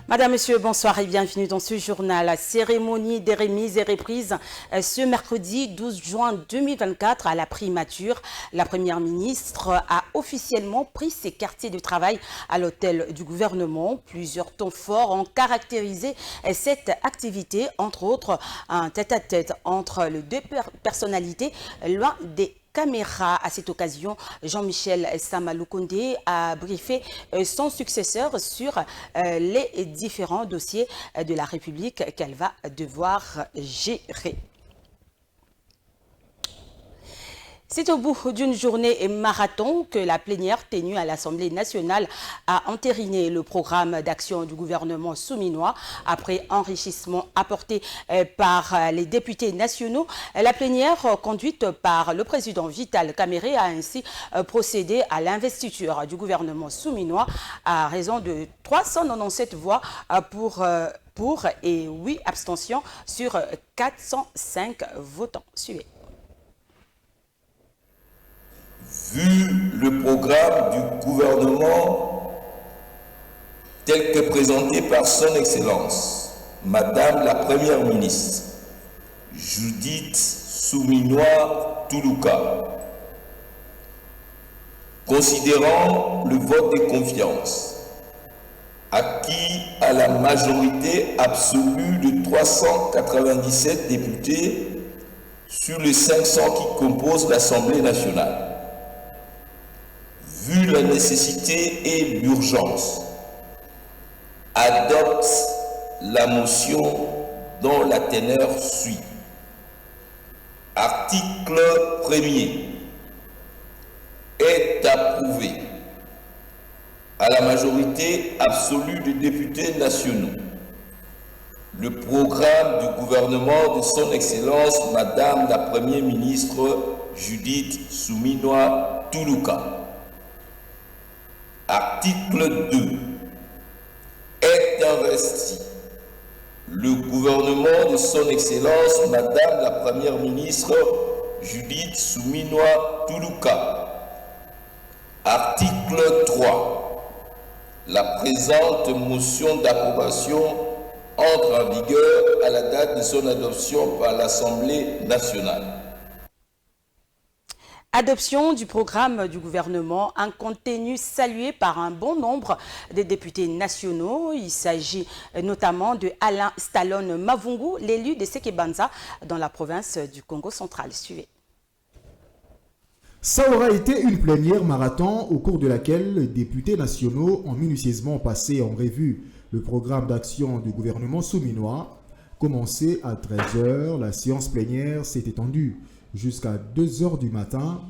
Madame, Monsieur, bonsoir et bienvenue dans ce journal. La cérémonie des remises et reprises ce mercredi 12 juin 2024 à la primature. La Première ministre a officiellement pris ses quartiers de travail à l'hôtel du gouvernement. Plusieurs temps forts ont caractérisé cette activité, entre autres un tête-à-tête entre les deux personnalités loin des caméra. À cette occasion, Jean-Michel Samaloukonde a briefé son successeur sur les différents dossiers de la République qu'elle va devoir gérer. C'est au bout d'une journée marathon que la plénière tenue à l'Assemblée nationale a entériné le programme d'action du gouvernement souminois. Après enrichissement apporté par les députés nationaux, la plénière conduite par le président Vital Kamerhe a ainsi procédé à l'investiture du gouvernement souminois à raison de 397 voix pour et 8 abstentions sur 405 votants. Suivez. Vu le programme du gouvernement tel que présenté par son Excellence, Madame la Première ministre, Judith Souminois Toulouka, considérant le vote de confiance acquis à la majorité absolue de 397 députés sur les 500 qui composent l'Assemblée nationale, vu la nécessité et l'urgence, adopte la motion dont la teneur suit. Article 1er est approuvé à la majorité absolue des députés nationaux. Le programme du gouvernement de son Excellence, Madame la Première ministre Judith Souminois Toulouka. Article 2. Est investi le gouvernement de son Excellence, Madame la Première ministre Judith Souminois Toulouka. Article 3. La présente motion d'approbation entre en vigueur à la date de son adoption par l'Assemblée nationale. Adoption du programme du gouvernement, un contenu salué par un bon nombre de députés nationaux. Il s'agit notamment de Alain Stallone Mavungu, l'élu de Sekebanza dans la province du Congo central. Suivez. Ça aura été une plénière marathon au cours de laquelle les députés nationaux ont minutieusement passé en revue le programme d'action du gouvernement souminois. Commencé à 13h, la séance plénière s'est étendue jusqu'à 2h du matin.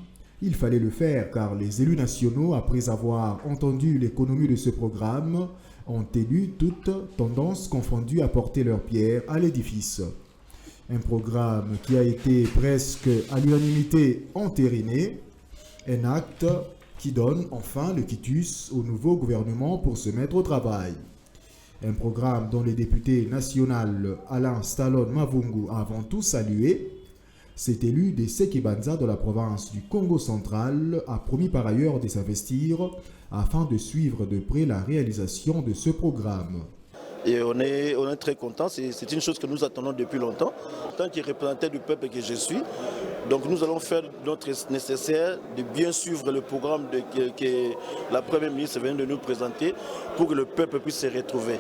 Il fallait le faire car les élus nationaux, après avoir entendu l'économie de ce programme, ont élu toutes tendances confondues à porter leur pierre à l'édifice. Un programme qui a été presque à l'unanimité entériné, un acte qui donne enfin le quitus au nouveau gouvernement pour se mettre au travail. Un programme dont les députés nationaux Alain Stallone Mavungu a avant tout salué. Cet élu de Sekebanza de la province du Congo central a promis par ailleurs de s'investir afin de suivre de près la réalisation de ce programme. Et on est très content, c'est une chose que nous attendons depuis longtemps. En tant que représentant du peuple que je suis, donc nous allons faire notre nécessaire de bien suivre le programme que la Première ministre vient de nous présenter pour que le peuple puisse se retrouver.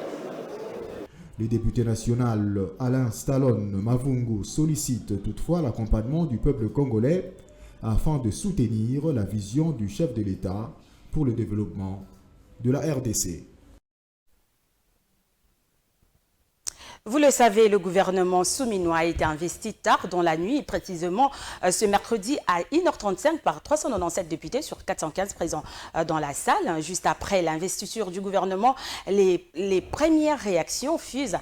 Le député national Alain Stallone Mavungu sollicite toutefois l'accompagnement du peuple congolais afin de soutenir la vision du chef de l'État pour le développement de la RDC. Vous le savez, le gouvernement souminois a été investi tard dans la nuit, précisément ce mercredi à 1h35 par 397 députés sur 415 présents dans la salle. Juste après l'investiture du gouvernement, les premières réactions fusent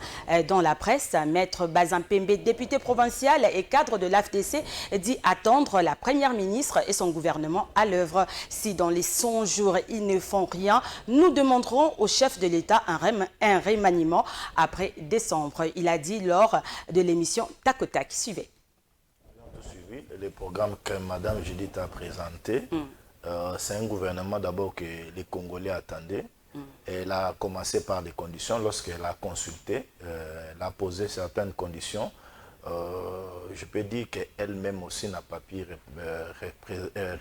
dans la presse. Maître Bazin Pembe, député provincial et cadre de l'AFDC, dit attendre la Première ministre et son gouvernement à l'œuvre. Si dans les 100 jours, ils ne font rien, nous demanderons au chef de l'État un remaniement après décembre. Il a dit lors de l'émission Takotak. Suivez. Suivi le programme que Mme Judith a présenté. C'est un gouvernement d'abord que les Congolais attendaient. Elle a commencé par les conditions. Lorsqu'elle a consulté, elle a posé certaines conditions. Je peux dire qu'elle-même aussi n'a pas pu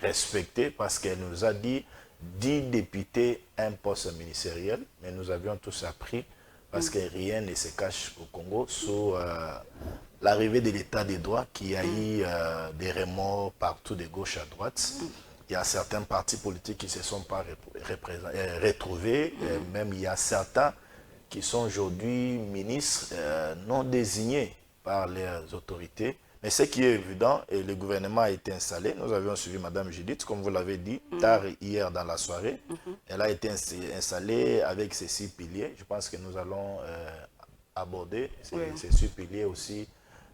respecter parce qu'elle nous a dit 10 députés, un poste ministériel, mais nous avions tous appris parce que rien ne se cache au Congo sous l'arrivée de l'état des droits qui a eu des remords partout de gauche à droite. Il y a certains partis politiques qui ne se sont pas retrouvés, même il y a certains qui sont aujourd'hui ministres non désignés par les autorités. Mais ce qui est évident, et le gouvernement a été installé, nous avions suivi Mme Judith, comme vous l'avez dit, tard hier dans la soirée. Elle a été installée avec ces 6 piliers. Je pense que nous allons aborder ces 6 piliers aussi,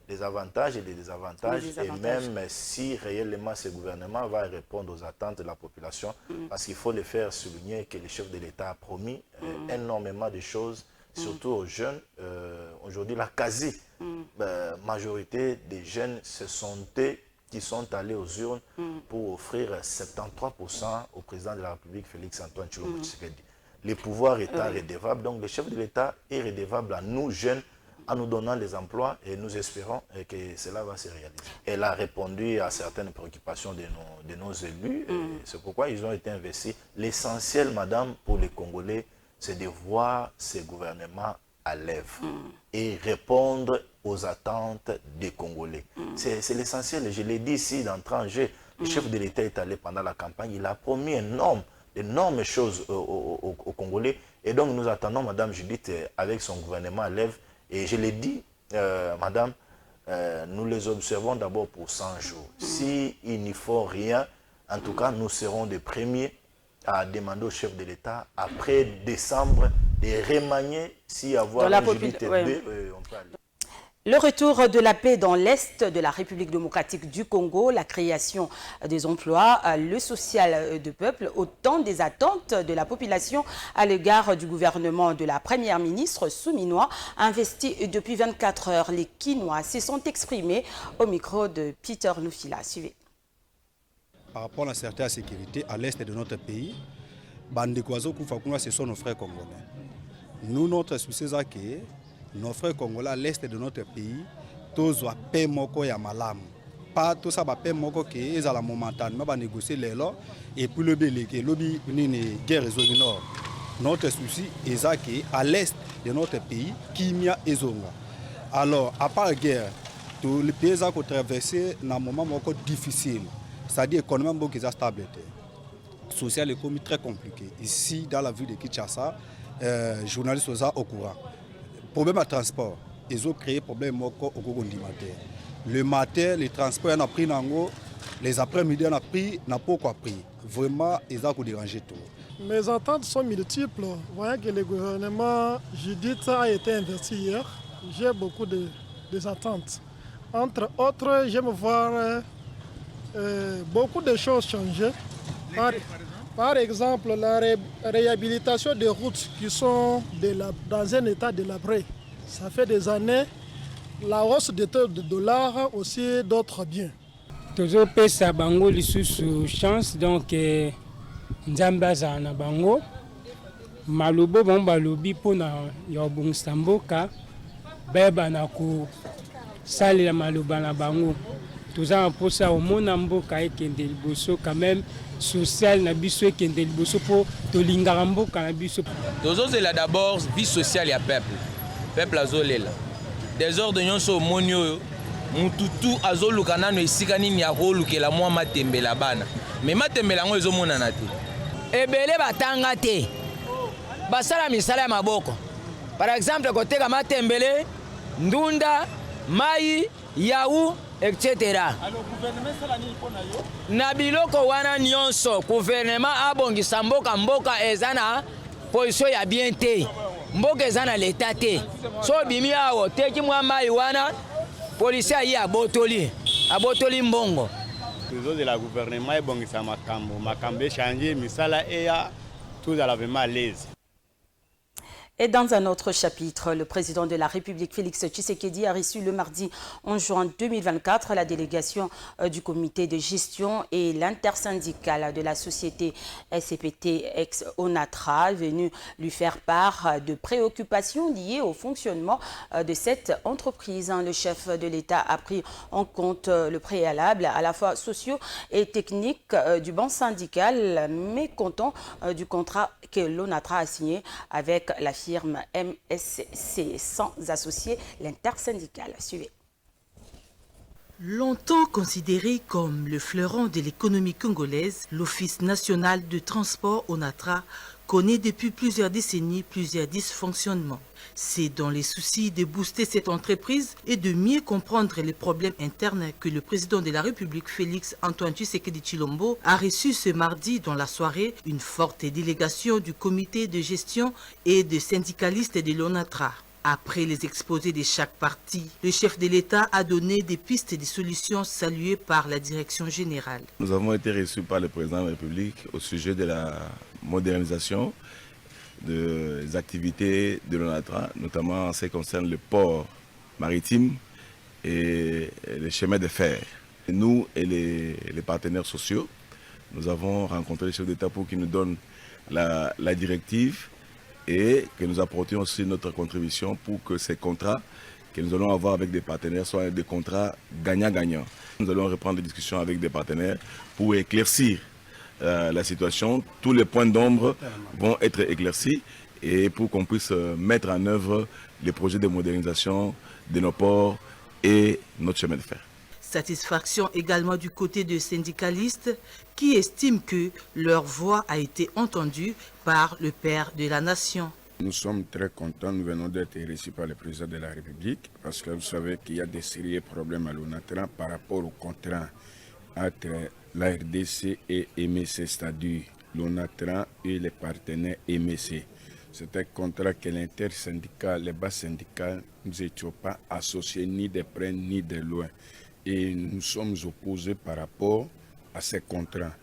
les avantages et les désavantages. Et même si réellement ce gouvernement va répondre aux attentes de la population, parce qu'il faut le faire souligner que le chef de l'État a promis énormément de choses, surtout aux jeunes. Aujourd'hui, la quasi-majorité des jeunes qui sont allés aux urnes pour offrir 73% au président de la République, Félix-Antoine Tshilombo Tshisekedi. Le pouvoir est redevable, donc le chef de l'État est redevable à nous, jeunes, en nous donnant les emplois et nous espérons que cela va se réaliser. Elle a répondu à certaines préoccupations de nos élus, c'est pourquoi ils ont été investis. L'essentiel, madame, pour les Congolais, c'est de voir ces gouvernements à l'œuvre et répondre aux attentes des Congolais. C'est l'essentiel. Je l'ai dit ici d'entrée en jeu. Le chef de l'État est allé pendant la campagne. Il a promis d'énormes choses aux Congolais. Et donc nous attendons Mme Judith avec son gouvernement à l'œuvre. Et je l'ai dit, madame, nous les observons d'abord pour 100 jours. S'il n'y faut rien, en tout cas, nous serons les premiers à demander au chef de l'État, après décembre, de remanier, si avoir la Judith, on peut aller. Le retour de la paix dans l'Est de la République démocratique du Congo, la création des emplois, le social de peuple, autant des attentes de la population à l'égard du gouvernement de la première ministre Souminois, investi depuis 24 heures. Les Kinois se sont exprimés au micro de Peter Nufila. Suivez. Par rapport à la certaine sécurité à l'Est de notre pays, ce sont nos frères congolais. Nous, notre souci, c'est que nos frères congolais à l'est de notre pays, tous ont paix moko ya malam. Pas tout ça, paix moko qui est à la momentanément, va négocier les lois et puis le béliqué, lobby une guerre au nord. Notre souci est qu'à l'est de notre pays, Kimia et Zonga. Alors, à part la guerre, tous les pays ont traversé un moment difficile, c'est-à-dire économiquement qui est stable. Social et économique très compliqué. Ici, dans la ville de Kinshasa, journalistes sont au courant. Problème à transport, ils ont créé problème au Congo du matin. Le matin, les transports ont pris nango, les après-midi on a pris, n'a pas quoi pris. Vraiment, ils ont dérangé tout. Mes attentes sont multiples. Voyant que le gouvernement Judith a été investi hier, j'ai beaucoup d'attentes. Entre autres, j'aime voir beaucoup de choses changer. Par exemple, la réhabilitation des routes qui sont dans un état délabré. Ça fait des années. La hausse des taux de dollars, aussi d'autres biens. Toujours pesa bango lisusu chance donc nzambe azana bango malobo bon balobi pona ya obungisa mboka beba na ko salela maloba na bango toza mposa omona mboka ekende liboso quand même social na biso ekende liboso po tolingaka mboka na biso tozozela d'abord vie sociale ya peuple azolela désordre nyonso omoni oyo mututu azoluka nano esika nini akolukela mwa matembela bana me matembela yango ezomonana te ebele batanga te basala misala ya maboko par exemple koteka matembele ndunda mai yaou etc. Na biloko wana nyonso gouvernement abongisa mboka eza na position ya bien te mboka eza na leta te so bimi awo teki mwa mai wana polisi ayi abotoli mbongo. Toujours de la gouvernement ebongisa makambo échangé misala eya tout à la vraiment à l'aise. Et dans un autre chapitre, le président de la République, Félix Tshisekedi, a reçu le mardi 11 juin 2024 la délégation du comité de gestion et l'intersyndicale de la société SCPT ex-ONATRA, venue lui faire part de préoccupations liées au fonctionnement de cette entreprise. Le chef de l'État a pris en compte le préalable à la fois socio et technique du banc syndical, mais comptant du contrat que l'ONATRA a signé avec la firme MSC sans associer l'intersyndicale. Suivez. Longtemps considéré comme le fleuron de l'économie congolaise, l'Office national de transport ONATRA connaît depuis plusieurs décennies plusieurs dysfonctionnements. C'est dans les soucis de booster cette entreprise et de mieux comprendre les problèmes internes que le président de la République, Félix Antoine Tshisekedi Tshilombo, a reçu ce mardi dans la soirée une forte délégation du comité de gestion et de syndicalistes de l'ONATRA. Après les exposés de chaque parti, le chef de l'État a donné des pistes de solutions saluées par la direction générale. Nous avons été reçus par le président de la République au sujet de la modernisation des activités de l'ONATRA, notamment en ce qui concerne le port maritime et les chemins de fer. Nous et les partenaires sociaux, nous avons rencontré le chef d'État pour qu'il nous donne la directive et que nous apportions aussi notre contribution pour que ces contrats que nous allons avoir avec des partenaires soient des contrats gagnant-gagnant. Nous allons reprendre des discussions avec des partenaires pour éclaircir la situation. Tous les points d'ombre vont être éclaircis et pour qu'on puisse mettre en œuvre les projets de modernisation de nos ports et notre chemin de fer. Satisfaction également du côté des syndicalistes qui estiment que leur voix a été entendue par le père de la nation. Nous sommes très contents, nous venons d'être reçus par le président de la République parce que vous savez qu'il y a des sérieux problèmes à l'ONATRA par rapport au contrat entre la RDC et MSC, c'est-à-dire l'ONATRA et les partenaires MSC. C'est un contrat que l'intersyndical, les bas syndicales, nous n'étions pas associés ni de près ni de loin. Et nous sommes opposés par rapport à ces contrats.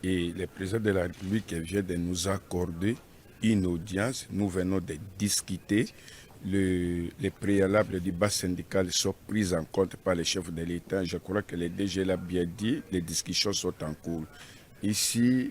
Et le président de la République vient de nous accorder une audience. Nous venons de discuter. Les préalables du bas syndical sont pris en compte par le chef de l'État. Je crois que le DG l'a bien dit, les discussions sont en cours. Ici,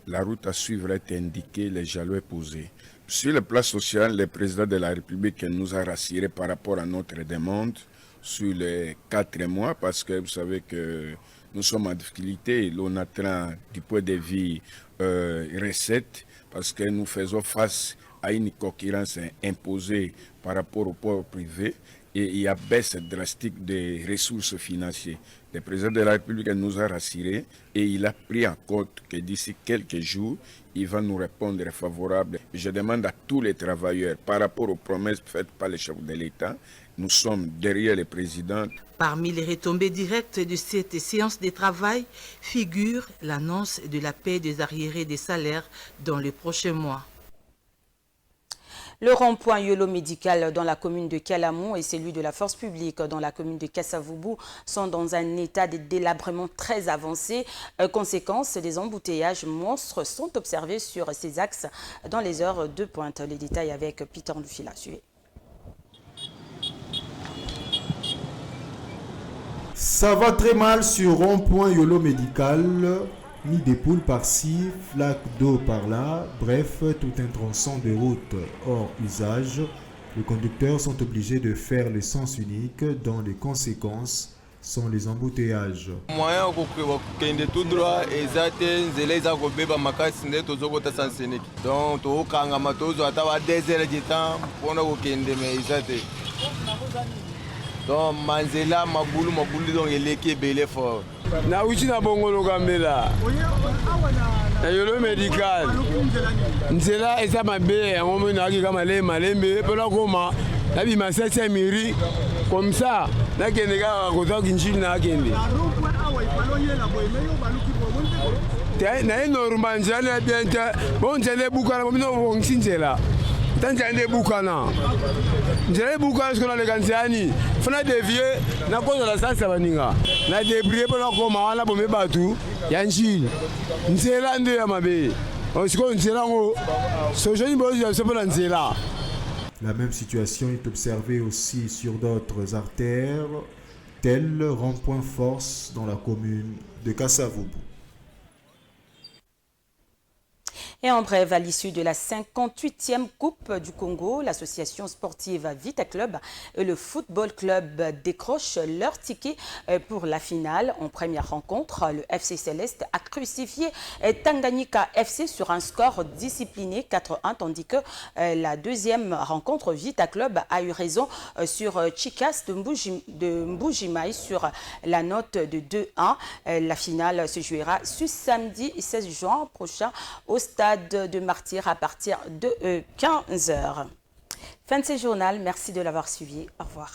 la route à suivre est indiquée, les jalons posés. Sur le plan social, le président de la République nous a rassurés par rapport à notre demande sur les 4 mois, parce que vous savez que nous sommes en difficulté, l'ONATRA du point de vue recettes, parce que nous faisons face à une concurrence imposée par rapport au port privé et il y a baisse drastique des ressources financières. Le président de la République nous a rassurés et il a pris en compte que d'ici quelques jours, il va nous répondre favorable. Je demande à tous les travailleurs, par rapport aux promesses faites par le chef de l'État, nous sommes derrière le président. Parmi les retombées directes de cette séance de travail figure l'annonce de la paie des arriérés des salaires dans les prochains mois. Le rond-point Yolo médical dans la commune de Kalamou et celui de la force publique dans la commune de Kassavubu sont dans un état de délabrement très avancé. Conséquence, des embouteillages monstres sont observés sur ces axes dans les heures de pointe. Les détails avec Peter Lufila. Suivez. Ça va très mal sur rond-point Yolo médical. Ni des poules par-ci, flaques d'eau par-là, bref, tout un tronçon de route hors usage. Les conducteurs sont obligés de faire le sens unique dont les conséquences sont les embouteillages. Moyen de tout droit exact, donc to kanga matozo atawa 2 heures de temps pour nous kende mais exact. Donc manzela mabulu donc eleki belé fort. Na uchi na bongolo gambela. Na Yolo médical. Nzela eza mabe ngomo na ki kama le malembe pela koma na bi masese miri comme ça na kende ka kota kinjini na kende. Na normal nzela bien bon nzela bukana bomino bonsinzela. Tanzania bukana. Nzela bukana skona le kanzani. Fana dévier na cause la sasa baninga. Na débrier pour koma wana bombe batu ya njili. Nzela ndio ya mabe. Osiko nzela ngo. Sojoni bozi ya sopo nzela. La même situation est observée aussi sur d'autres artères, telles Rond-Point Force dans la commune de Kasavubu. Et en bref, à l'issue de la 58e Coupe du Congo, l'association sportive Vita Club et le Football Club décrochent leur ticket pour la finale. En première rencontre, le FC Céleste a crucifié Tanganyika FC sur un score discipliné 4-1, tandis que la deuxième rencontre, Vita Club a eu raison sur Chikas de Mbujimaï sur la note de 2-1. La finale se jouera ce samedi 16 juin prochain au stade de Martyrs à partir de 15h. Fin de ce journal, merci de l'avoir suivi. Au revoir.